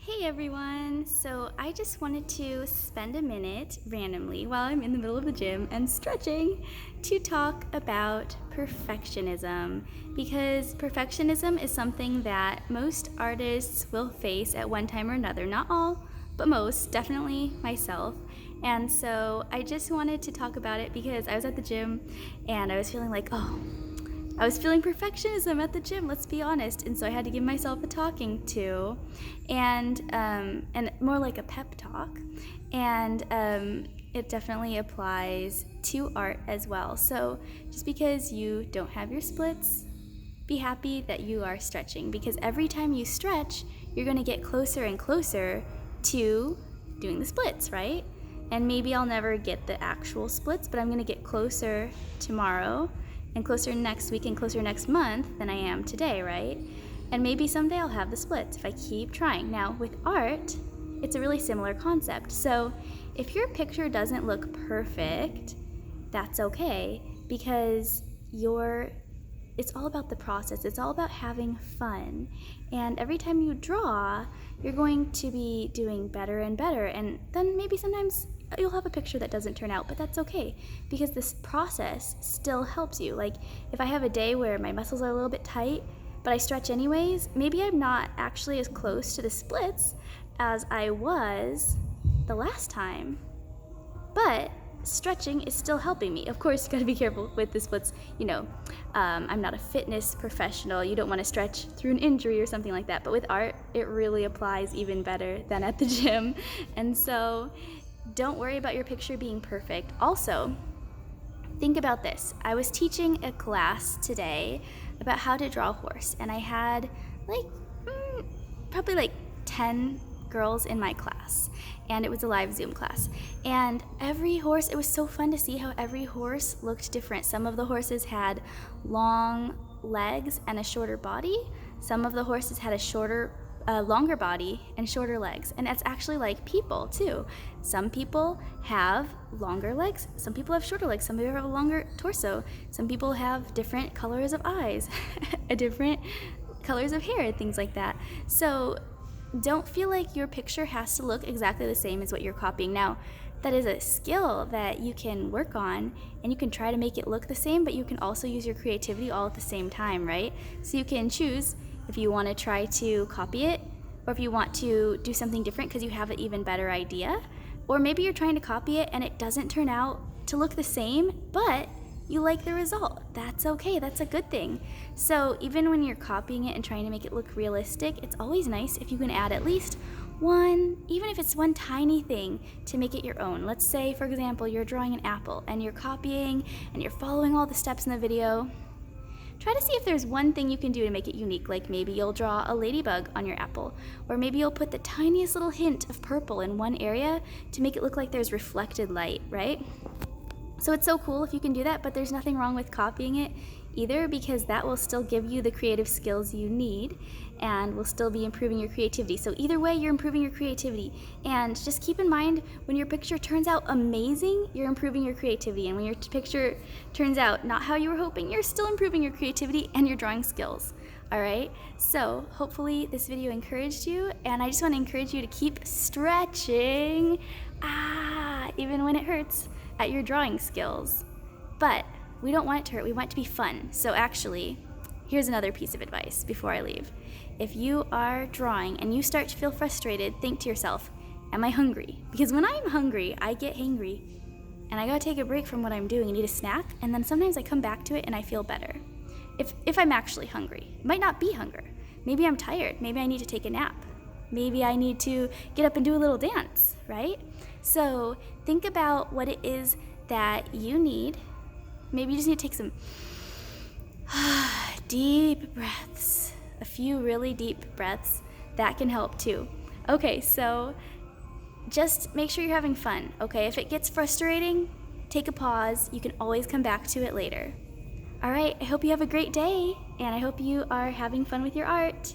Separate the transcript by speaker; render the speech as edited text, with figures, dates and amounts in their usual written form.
Speaker 1: Hey everyone! So I just wanted to spend a minute randomly while I'm in the middle of the gym and stretching to talk about perfectionism, because perfectionism is something that most artists will face at one time or another. Not all, but most, definitely myself. And so I just wanted to talk about it because I was at the gym and I was feeling like, I was feeling perfectionism at the gym, let's be honest, and so I had to give myself a talking to, and more like a pep talk, and it definitely applies to art as well. So just because you don't have your splits, be happy that you are stretching, because every time you stretch, you're going to get closer and closer to doing the splits, right? And maybe I'll never get the actual splits, but I'm going to get closer tomorrow and closer next week and closer next month than I am today, right? And maybe someday I'll have the splits if I keep trying. Now, with art, it's a really similar concept. So if your picture doesn't look perfect, that's okay, because it's all about the process. It's all about having fun. And every time you draw, you're going to be doing better and better. And then maybe sometimes you'll have a picture that doesn't turn out, but that's okay, because this process still helps you. Like if I have a day where my muscles are a little bit tight, but I stretch anyways, maybe I'm not actually as close to the splits as I was the last time, but stretching is still helping me. Of course, you gotta be careful with the splits. I'm not a fitness professional. You don't want to stretch through an injury or something like that. But with art, it really applies even better than at the gym. And so don't worry about your picture being perfect. Also, think about this. I was teaching a class today about how to draw a horse, and I had probably 10 girls in my class, and it was a live Zoom class. And every horse, it was so fun to see how every horse looked different. Some of the horses had long legs and a shorter body. Some of the horses had a longer body and shorter legs. And that's actually like people too. Some people have longer legs, some people have shorter legs, some people have a longer torso, some people have different colors of eyes, different colors of hair, things like that. So don't feel like your picture has to look exactly the same as what you're copying. Now, that is a skill that you can work on, and you can try to make it look the same, but you can also use your creativity all at the same time, right? So you can choose if you want to try to copy it, or if you want to do something different because you have an even better idea. Or maybe you're trying to copy it and it doesn't turn out to look the same, but you like the result. That's okay, that's a good thing. So even when you're copying it and trying to make it look realistic, it's always nice if you can add at least one, even if it's one tiny thing, to make it your own. Let's say, for example, you're drawing an apple and you're copying and you're following all the steps in the video. Try to see if there's one thing you can do to make it unique, like maybe you'll draw a ladybug on your apple, or maybe you'll put the tiniest little hint of purple in one area to make it look like there's reflected light, right? So it's so cool if you can do that, but there's nothing wrong with copying it either, because that will still give you the creative skills you need and will still be improving your creativity. So either way, you're improving your creativity. And just keep in mind, when your picture turns out amazing, you're improving your creativity. And when your picture turns out not how you were hoping, you're still improving your creativity and your drawing skills. All right, so hopefully this video encouraged you, and I just want to encourage you to keep stretching, even when it hurts, at your drawing skills. But we don't want it to hurt, we want it to be fun. So actually, here's another piece of advice before I leave. If you are drawing and you start to feel frustrated, think to yourself, am I hungry? Because when I'm hungry, I get hangry, and I gotta take a break from what I'm doing and eat a snack, and then sometimes I come back to it and I feel better. If I'm actually hungry. It might not be hunger. Maybe I'm tired, maybe I need to take a nap. Maybe I need to get up and do a little dance, right? So think about what it is that you need. Maybe you just need to take some deep breaths, a few really deep breaths. That can help too. Okay, so just make sure you're having fun, okay? If it gets frustrating, take a pause. You can always come back to it later. All right, I hope you have a great day, and I hope you are having fun with your art.